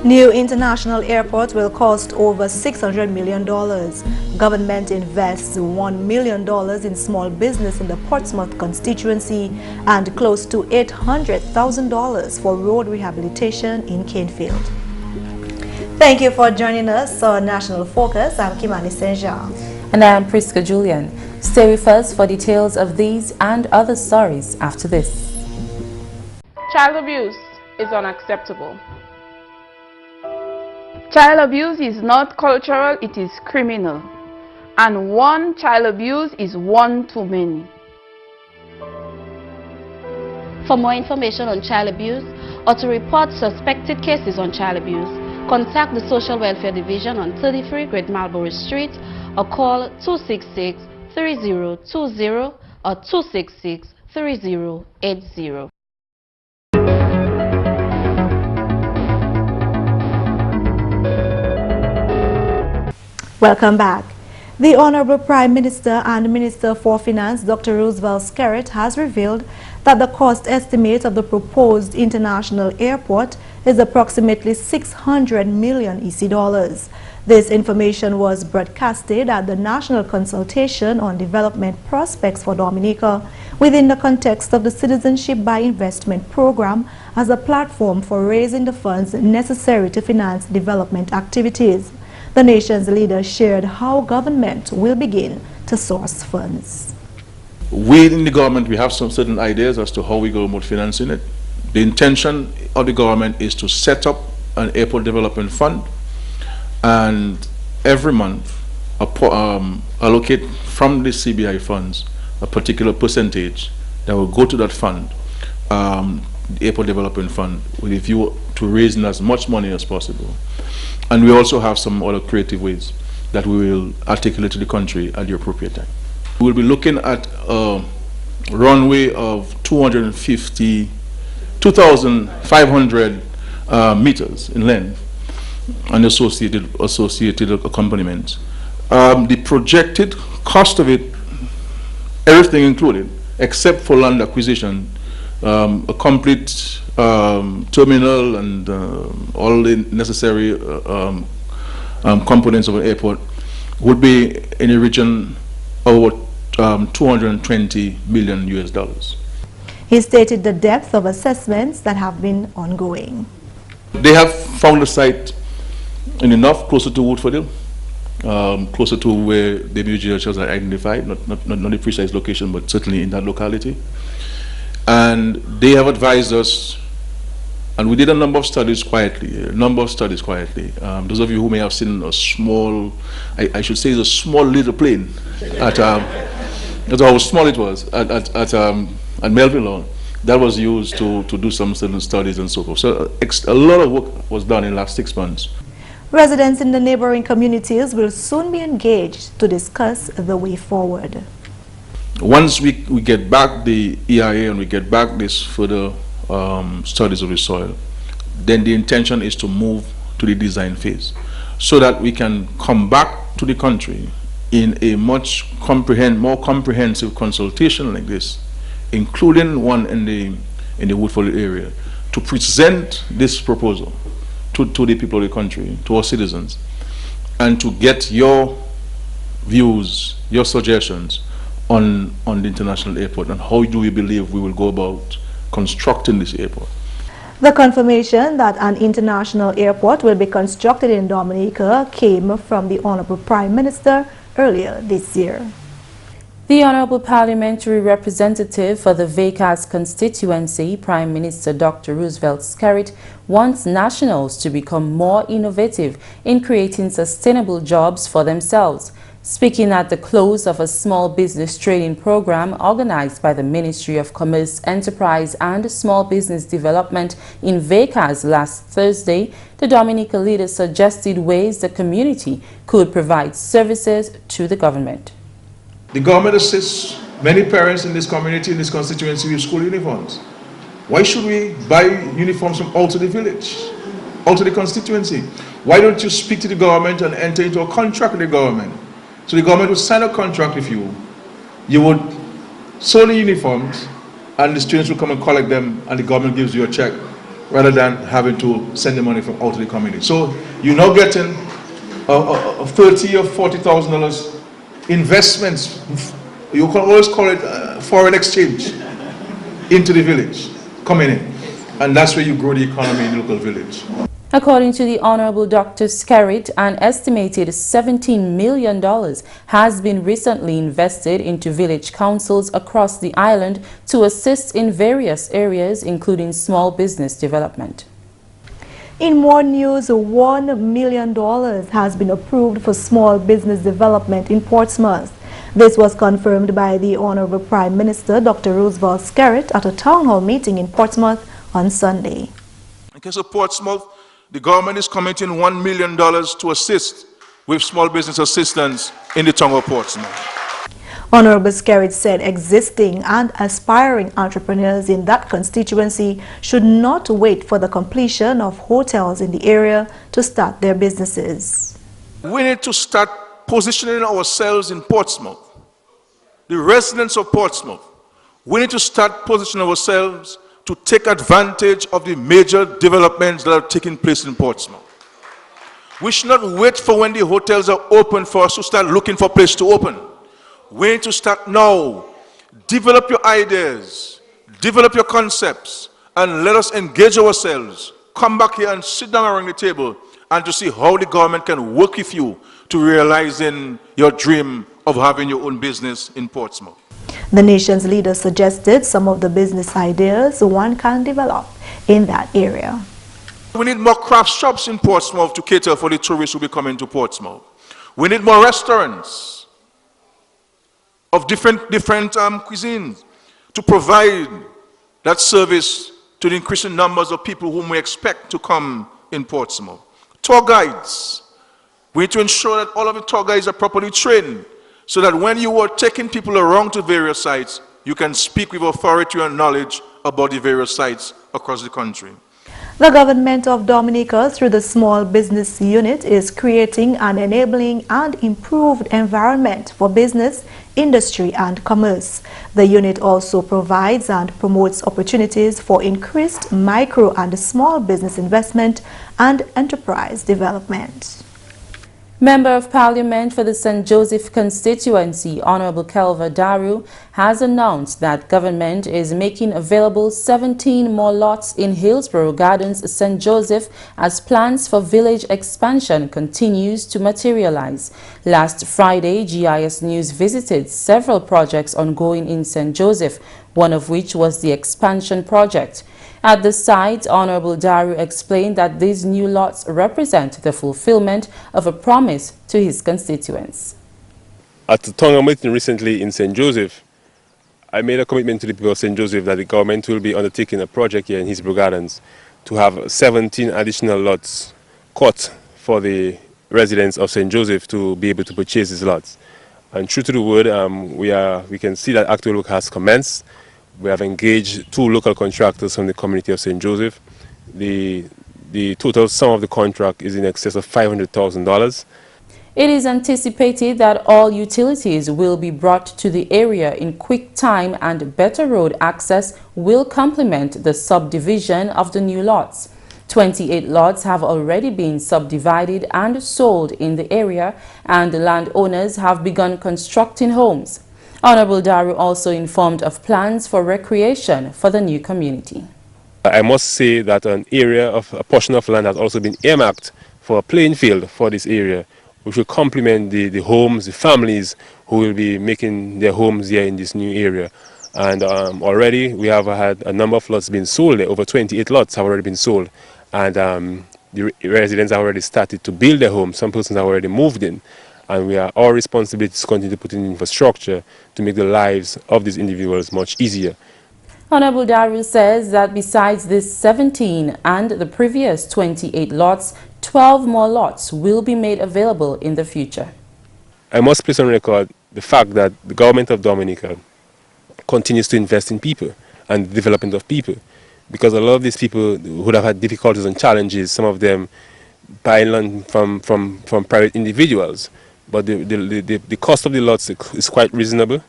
New international airport will cost over $600 million. Government invests $1 million in small business in the Portsmouth constituency and close to $800,000 for road rehabilitation in Canefield. Thank you for joining us on National Focus. I'm Kimani St. And I am Prisca Julien. Stay with us for details of these and other stories after this. Child abuse is unacceptable. Child abuse is not cultural, it is criminal. And one child abuse is one too many. For more information on child abuse or to report suspected cases on child abuse, contact the Social Welfare Division on 33 Great Marlborough Street or call 266-3020 or 266-3080. Welcome back. The Honorable Prime Minister and Minister for Finance, Dr. Roosevelt Skerrit, has revealed that the cost estimate of the proposed international airport is approximately 600 million EC dollars. This information was broadcasted at the National Consultation on Development Prospects for Dominica within the context of the Citizenship by Investment Program as a platform for raising the funds necessary to finance development activities. The nation's leader shared how government will begin to source funds. We in the government, we have some certain ideas as to how we go about financing it. The intention of the government is to set up an airport development fund and every month allocate from the CBI funds a particular percentage that will go to that fund, the airport development fund, with a view to raising as much money as possible. And we also have some other creative ways that we will articulate to the country at the appropriate time. We will be looking at a runway of 2,500 meters in length and associated accompaniments. The projected cost of it, everything included, except for land acquisition, a complete terminal and all the necessary components of an airport, would be in a region of 220 million US dollars. He stated the depth of assessments that have been ongoing. They have found a site in enough closer to Woodford, closer to where the BGH has identified, not the precise location, but certainly in that locality. And they have advised us, and we did a number of studies quietly, Those of you who may have seen a small, I should say it's a small little plane at how small it was at Melville Lawn, that was used to do some certain studies and so forth. So a lot of work was done in the last 6 months. Residents in the neighboring communities will soon be engaged to discuss the way forward. Once we get back the EIA and we get back this further studies of the soil, then the intention is to move to the design phase so that we can come back to the country in a much more comprehensive consultation like this, including one in the Woodford area, to present this proposal to the people of the country, to our citizens, and to get your views, your suggestions on the international airport and how do we believe we will go about constructing this airport. The confirmation that an international airport will be constructed in Dominica came from the Honorable Prime Minister earlier this year. The Honorable Parliamentary Representative for the VECAS constituency, Prime Minister Dr. Roosevelt Skerrit, wants nationals to become more innovative in creating sustainable jobs for themselves. Speaking at the close of a small business training program organized by the Ministry of Commerce, Enterprise and Small Business Development in VECAS last Thursday, the Dominica leader suggested ways the community could provide services to the government. The government assists many parents in this community, in this constituency, with school uniforms. Why should we buy uniforms from out of the village, out of the constituency? Why don't you speak to the government and enter into a contract with the government? So the government would sign a contract with you. You would sell the uniforms and the students will come and collect them and the government gives you a check rather than having to send the money from out of the community. So you're now getting a $30,000 or $40,000 investments. You can always call it foreign exchange into the village coming in, and that's where you grow the economy in the local village. According to the Honorable Dr. Skerritt, an estimated $17 million has been recently invested into village councils across the island to assist in various areas, including small business development. In more news, $1 million has been approved for small business development in Portsmouth. This was confirmed by the Honorable Prime Minister, Dr. Roosevelt Skerritt, at a town hall meeting in Portsmouth on Sunday. In case of Portsmouth, the government is committing $1 million to assist with small business assistance in the town of Portsmouth. Honorable Skerritt said existing and aspiring entrepreneurs in that constituency should not wait for the completion of hotels in the area to start their businesses. We need to start positioning ourselves in Portsmouth, the residents of Portsmouth. We need to start positioning ourselves to take advantage of the major developments that are taking place in Portsmouth. We should not wait for when the hotels are open for us to start looking for a place to open. We need to start now. Develop your ideas, develop your concepts, and let us engage ourselves. Come back here and sit down around the table and to see how the government can work with you to realizing your dream of having your own business in Portsmouth. The nation's leader suggested some of the business ideas one can develop in that area. We need more craft shops in Portsmouth to cater for the tourists who will be coming to Portsmouth. We need more restaurants of different cuisines to provide that service to the increasing numbers of people whom we expect to come in Portsmouth. Tour guides. We need to ensure that all of the tour guides are properly trained so that when you are taking people around to various sites, you can speak with authority and knowledge about the various sites across the country. The government of Dominica, through the Small Business Unit, is creating an enabling and improved environment for business, industry and commerce. The unit also provides and promotes opportunities for increased micro and small business investment and enterprise development. Member of Parliament for the St. Joseph constituency, Honorable Kelva Daru, has announced that government is making available 17 more lots in Hillsboro Gardens, St. Joseph, as plans for village expansion continues to materialize. Last Friday, GIS News visited several projects ongoing in St. Joseph, one of which was the expansion project. At the site, Honorable Daru explained that these new lots represent the fulfillment of a promise to his constituents. At the town hall meeting recently in St. Joseph, I made a commitment to the people of St. Joseph that the government will be undertaking a project here in Hillsboro Gardens to have 17 additional lots cut for the residents of St. Joseph to be able to purchase these lots. And true to the word, we can see that actual work has commenced. We have engaged 2 local contractors from the community of St. Joseph. The total sum of the contract is in excess of $500,000. It is anticipated that all utilities will be brought to the area in quick time, and better road access will complement the subdivision of the new lots. 28 lots have already been subdivided and sold in the area, and the landowners have begun constructing homes. Honorable Daru also informed of plans for recreation for the new community. I must say that a portion of land has also been earmarked for a playing field for this area, which will complement the homes, the families who will be making their homes here in this new area. And already we have had a number of lots being sold. Over 28 lots have already been sold. And the residents have already started to build their homes. Some persons have already moved in. And our responsibility is to continue to put in infrastructure to make the lives of these individuals much easier. Honorable Daru says that besides this 17 and the previous 28 lots, 12 more lots will be made available in the future. I must place on record the fact that the government of Dominica continues to invest in people and the development of people, because a lot of these people would have had difficulties and challenges, some of them buying land from private individuals. But the cost of the lots is quite reasonable,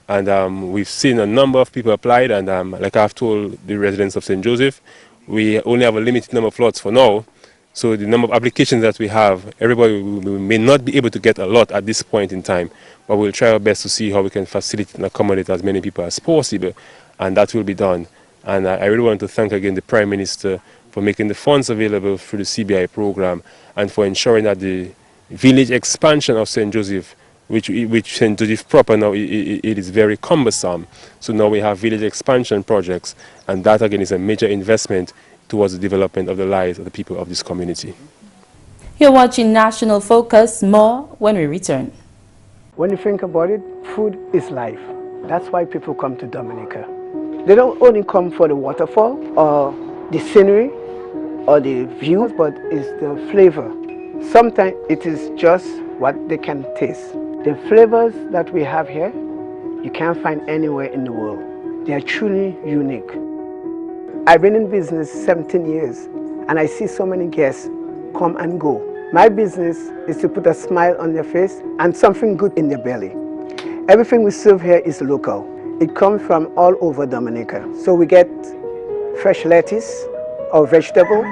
and we've seen a number of people applied, and like I've told the residents of St. Joseph, we only have a limited number of lots for now. So the number of applications that we have, everybody may not be able to get a lot at this point in time, but we'll try our best to see how we can facilitate and accommodate as many people as possible, and that will be done. And I really want to thank again the Prime Minister for making the funds available through the CBI program and for ensuring that the village expansion of St. Joseph, which St. Joseph proper now, it is very cumbersome. So now we have village expansion projects, and that again is a major investment towards the development of the lives of the people of this community. You're watching National Focus. More when we return. When you think about it, food is life. That's why people come to Dominica. They don't only come for the waterfall or the scenery or the views, but it's the flavor. Sometimes it is just what they can taste. The flavors that we have here, you can't find anywhere in the world. They are truly unique. I've been in business 17 years, and I see so many guests come and go. My business is to put a smile on their face and something good in their belly. Everything we serve here is local. It comes from all over Dominica. So we get fresh lettuce, or vegetable,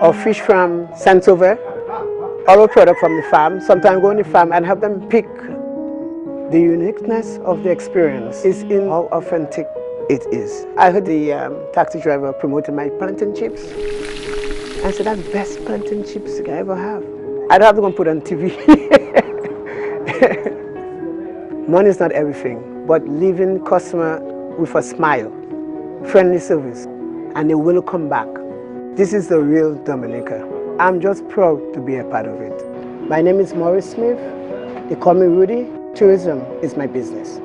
or fish from Saint-Sauveur, all our product from the farm. Sometimes go on the farm and have them pick. The uniqueness of the experience is in how authentic it is. I heard the taxi driver promoting my plantain chips. I said, that's the best plantain chips I ever have. I'd have to go and put on TV. Money is not everything, but leaving customer with a smile, friendly service, and they will come back. This is the real Dominica. I'm just proud to be a part of it. My name is Maurice Smith. They call me Rudy. Tourism is my business.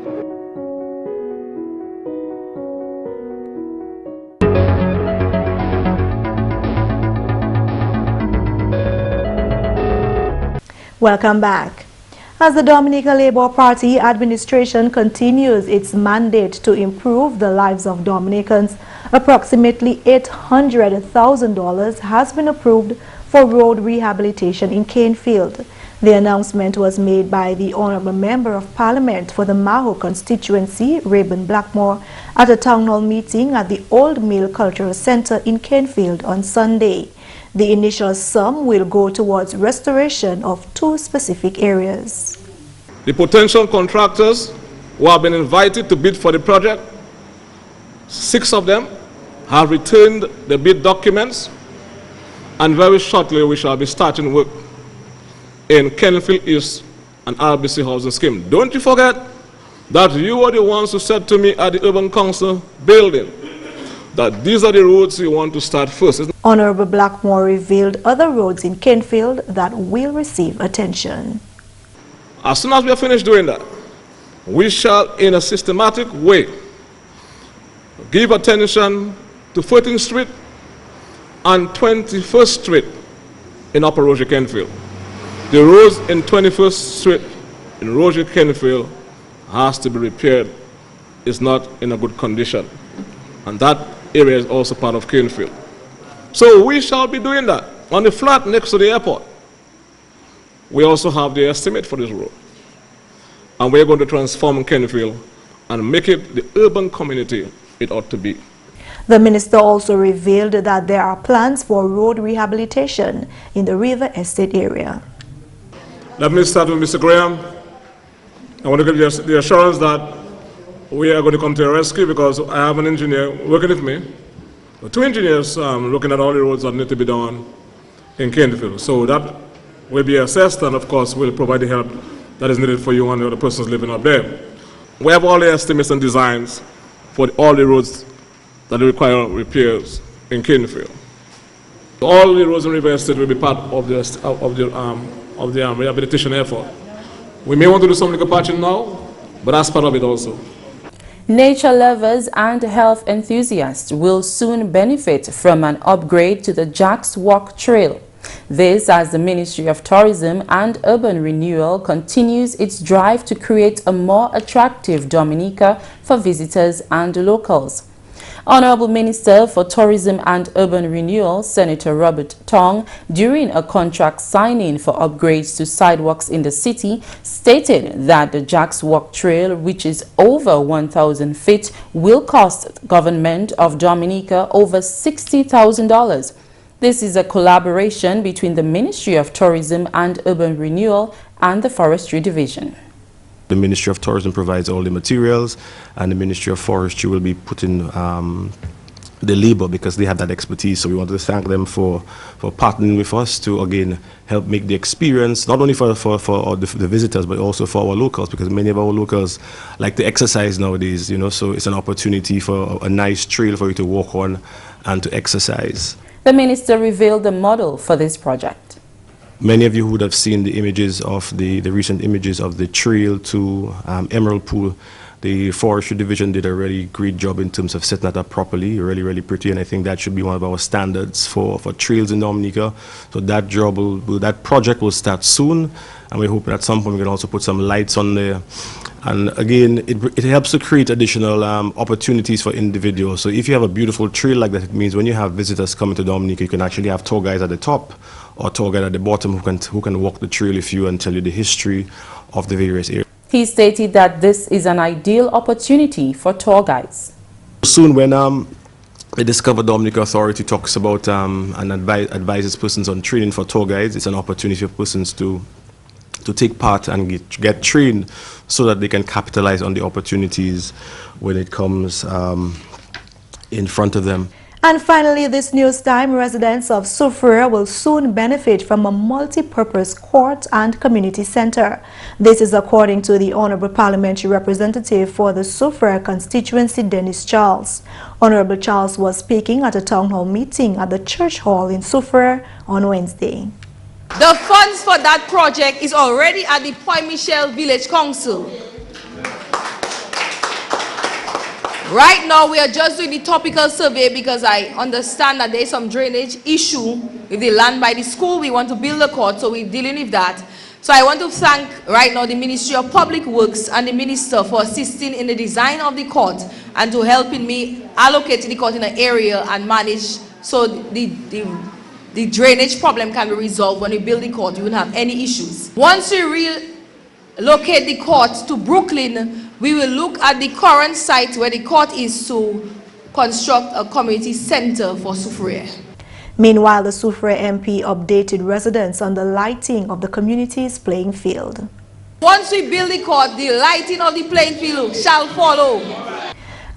Welcome back. As the Dominica Labour Party administration continues its mandate to improve the lives of Dominicans, approximately $800,000 has been approved for road rehabilitation in Canefield. The announcement was made by the Honourable Member of Parliament for the Maho constituency, Rayburn Blackmore, at a town hall meeting at the Old Mill Cultural Centre in Canefield on Sunday. The initial sum will go towards restoration of 2 specific areas. The potential contractors who have been invited to bid for the project, 6 of them have returned the bid documents, and very shortly we shall be starting work in Canefield East and RBC housing scheme. Don't you forget that you were the ones who said to me at the Urban Council building that these are the roads you want to start first. Honourable Blackmore revealed other roads in Canefield that will receive attention. As soon as we are finished doing that, we shall, in a systematic way, give attention to 14th Street and 21st Street in Upper Roger Canefield. The roads in 21st Street in Roger Canefield has to be repaired. It's not in a good condition. And that area is also part of Canefield. So we shall be doing that. On the flat next to the airport, we also have the estimate for this road. And we're going to transform Canefield and make it the urban community it ought to be. The minister also revealed that there are plans for road rehabilitation in the River Estate area. Let me start with Mr. Graham. I want to give you the assurance that we are going to come to your rescue because I have an engineer working with me. 2 engineers looking at all the roads that need to be done in Canefield. So that will be assessed, and of course we'll provide the help that is needed for you and the other persons living up there. We have all the estimates and designs for all the roads that require repairs in Canefield. All the roads in River Estate will be part of the rehabilitation effort. We may want to do some little patching now, but that's part of it also. Nature lovers and health enthusiasts will soon benefit from an upgrade to the Jack's Walk Trail. This as the Ministry of Tourism and Urban Renewal continues its drive to create a more attractive Dominica for visitors and locals. Honorable Minister for Tourism and Urban Renewal, Senator Robert Tong, during a contract signing for upgrades to sidewalks in the city, stated that the Jacks Walk Trail, which is over 1,000 feet, will cost government of Dominica over $60,000. This is a collaboration between the Ministry of Tourism and Urban Renewal and the Forestry Division. The Ministry of Tourism provides all the materials, and the Ministry of Forestry will be putting the labor because they have that expertise. So we want to thank them for partnering with us to again help make the experience not only for the visitors but also for our locals, because many of our locals like to exercise nowadays, you know, so it's an opportunity for a nice trail for you to walk on and to exercise. The minister revealed the model for this project. Many of you would have seen the images of the recent images of the trail to Emerald Pool. The Forestry Division did a really great job in terms of setting that up properly, really pretty, and I think that should be one of our standards for trails in Dominica. So that job that project will start soon, and we hope at some point we can also put some lights on there. And again, it helps to create additional opportunities for individuals. So if you have a beautiful trail like that, it means when you have visitors coming to Dominica, you can actually have tour guides at the top or tour guide at the bottom who can walk the trail with you and tell you the history of the various areas. He stated that this is an ideal opportunity for tour guides. Soon when the Discover Dominica Authority talks about and advises persons on training for tour guides, it's an opportunity for persons to take part and get trained so that they can capitalize on the opportunities when it comes in front of them. And finally, this news time, residents of Soufriere will soon benefit from a multi-purpose court and community center. This is according to the Honorable Parliamentary Representative for the Soufriere constituency, Dennis Charles. Honorable Charles was speaking at a town hall meeting at the church hall in Soufriere on Wednesday. The funds for that project is already at the Point Michel Village Council. Right now, we are just doing the topical survey because I understand that there is some drainage issue with the land by the school. We want to build a court, so we're dealing with that. So I want to thank right now the Ministry of Public Works and the Minister for assisting in the design of the court and to helping me allocate the court in an area and manage so the drainage problem can be resolved. When we build the court, you won't have any issues. Once we relocate the court to Brooklyn, we will look at the current site where the court is to construct a community center for Soufriere. Meanwhile, the Soufriere MP updated residents on the lighting of the community's playing field. Once we build the court, the lighting of the playing field shall follow.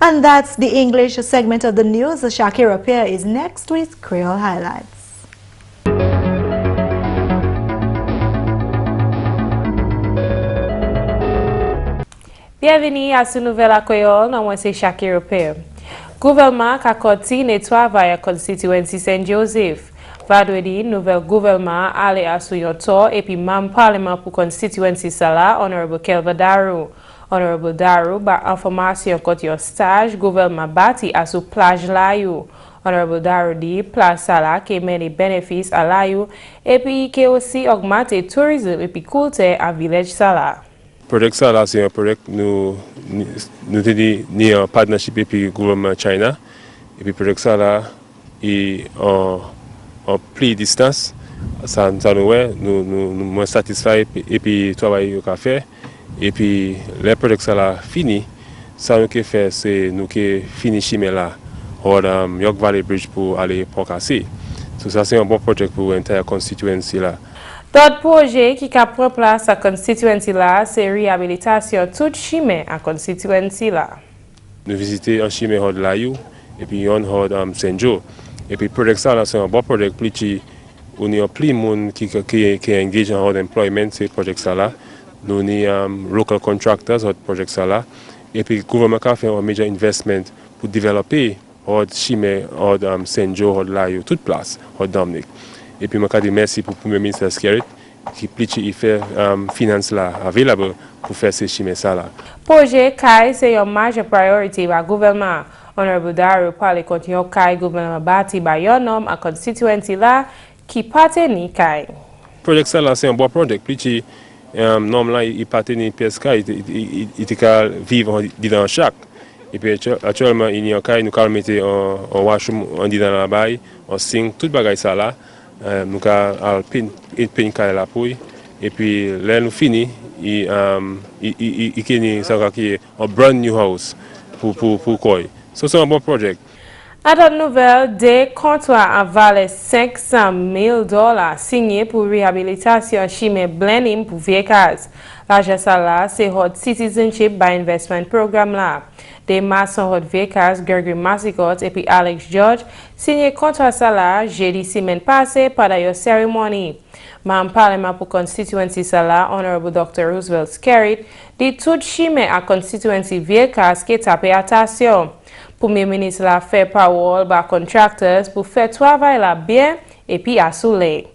And that's the English segment of the news. Shaakira Pierre is next with Creole Highlights. Bienvenue à ce nouvel accueil. Moi c'est Shaakira Pierre. Gouvernement a continué travail à constituency St. Joseph. Vendredi, nouvel gouvernement allé à Soyoto et puis membre parlement pour constituency Sala, Honorable Kelva Daru. Honorable Daru, ba information côté un stage gouvernement bâti à sous plage Layou. Honorable Daru dit plage Sala qui met des bénéfices à Layou et puis qui aussi augmente le tourisme et puis culture à village Sala. Project Sala, c'est un projet que nous ni en partnership avec le gouvernement China. Et puis Project Sala est en pleine distance. Ça nous satisfait et puis travail au fait. Et puis le Project Sala fini, ça nous fait c'est nous qui fini chemin là, au York Valley Bridge pour aller Pont-Cassé. So ça c'est un bon projet pour l'entire constituency là. D'autres projets qui prennent place à constituency là, c'est réhabilitation tout chemin à constituency là. Nous visiter un chemin hors de Layou et puis un hors Saint Joe. Et puis projet ça là c'est un bon projet plus qui on y a plus de monde qui engage en hors employment c'est projet ça là. Nous ni local contractors hors projet ça là. Et puis le gouvernement a fait un major investment pour développer hors chemin hors Saint Joe hors Layou toute place hors Dominique. Et puis, je dis merci pour le Premier ministre Skerrit qui fait finance là available pour faire ces chemins là. Projet CAI c'est une majeure priorité par le gouvernement. Honorable Daru parle contre le CAI gouvernement bâti par un homme à constituency là qui partenait CAI. Projet ça là c'est un bon projet. Plus homme là il partenait PSK il peut vivre dans chaque. Et puis actuellement, il y a un nous mettre un washroom en dit dans la baille, on sing tout bagage ça là, nous avons peint la pouille et puis là nous fini, il ça qui est un brand new house pour quoi. So c'est un bon projet. À d'autres nouvelles, des contrats à valeur $500 000 signés pour réhabilitation chimie blending pour véhicules. L'argent là, c'est Hot Citizenship by Investment Program là. Des maçons Hot Véhicules, Gregory Massicot et puis Alex George signé contrat ça là jeudi semaine passée pendant une cérémonie. Membre parlement pour constituency ça là, Honorable Dr. Roosevelt Skerritt, dit tout chimie à constituency véhicules qui tapé attention. Premier ministre la fait parole par contractors pour faire travail là bien et puis assurer.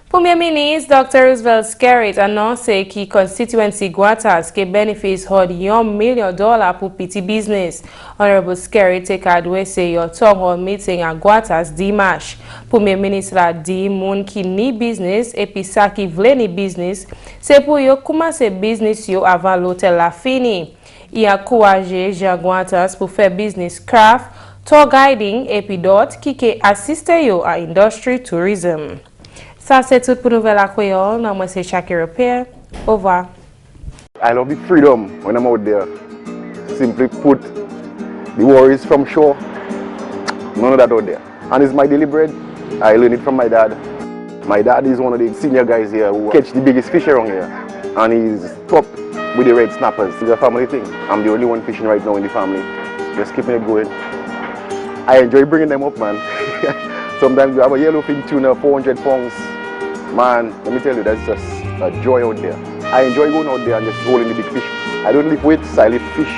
Premier ministre Dr. Roosevelt Skerritt annoncé que constituency Guatas qui bénéficie de $1 million pour petit business. Honorable Skerritt a adressé un town hall meeting à Guatas dimanche. Premier ministre a dit moun qui ni business et puis ça qui veut ni business, c'est pour yo commencer business yo avant l'hôtel la fini. Il a encouragé Jean Guatas pour faire business craft, tour guiding et puis d'autres qui assistent à industry tourism. Ça c'est tout pour nouvelle à Creole. Moi c'est Shaakira Pierre. Au revoir. I love the freedom when I'm out there. Simply put, the worries from shore, none of that out there. And it's my daily bread. I learned it from my dad. My dad is one of the senior guys here who catch the biggest fish around here. And he's top with the red snappers. It's a family thing. I'm the only one fishing right now in the family. Just keeping it going. I enjoy bringing them up, man. Sometimes you have a yellowfin tuna, 400 pounds. Man, let me tell you, that's just a joy out there. I enjoy going out there and just holding the big fish. I don't lift weights, I lift fish.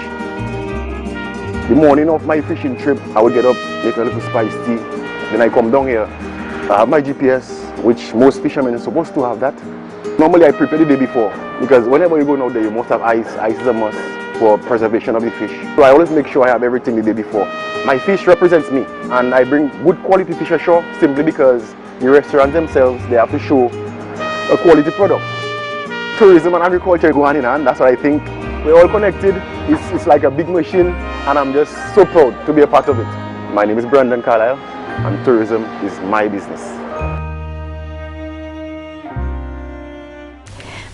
The morning of my fishing trip, I would get up, make a little spice tea. Then I come down here. I have my GPS, which most fishermen are supposed to have that. Normally I prepare the day before, because whenever you go out there, you must have ice. Ice is a must for preservation of the fish. So I always make sure I have everything the day before. My fish represents me, and I bring good quality fish ashore simply because the restaurants themselves, they have to show a quality product. Tourism and agriculture go hand in hand. That's what I think. We're all connected. It's like a big machine, and I'm just so proud to be a part of it. My name is Brandon Carlisle, and tourism is my business.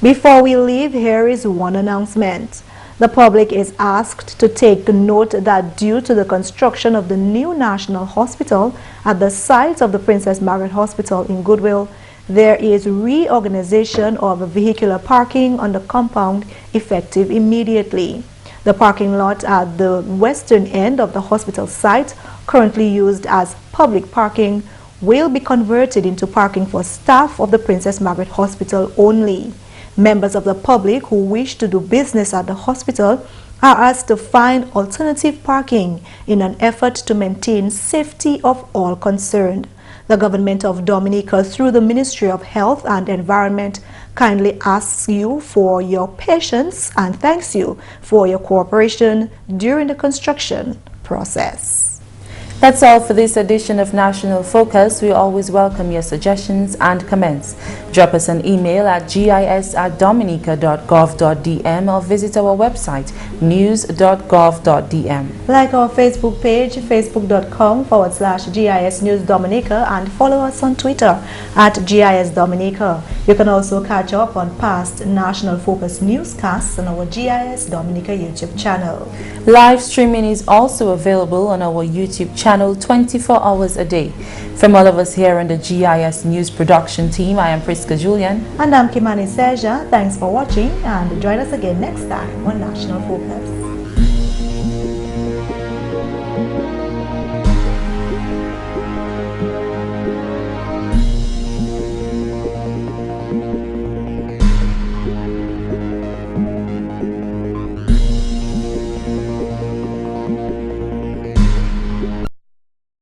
Before we leave, here is one announcement. The public is asked to take note that due to the construction of the new National Hospital at the site of the Princess Margaret Hospital in Goodwill, there is reorganization of vehicular parking on the compound effective immediately. The parking lot at the western end of the hospital site, currently used as public parking, will be converted into parking for staff of the Princess Margaret Hospital only. Members of the public who wish to do business at the hospital are asked to find alternative parking in an effort to maintain safety of all concerned. The government of Dominica, through the Ministry of Health and Environment, kindly asks you for your patience and thanks you for your cooperation during the construction process. That's all for this edition of National Focus. We always welcome your suggestions and comments. Drop us an email at gis@dominica.gov.dm or visit our website news.gov.dm. Like our Facebook page, facebook.com/GIS News Dominica, and follow us on Twitter at GIS Dominica. You can also catch up on past National Focus newscasts on our GIS Dominica YouTube channel. Live streaming is also available on our YouTube channel 24 hours a day. From all of us here on the GIS News production team, I am Prisca Julien. And I'm Kimani St. Thanks for watching, and join us again next time on National Focus.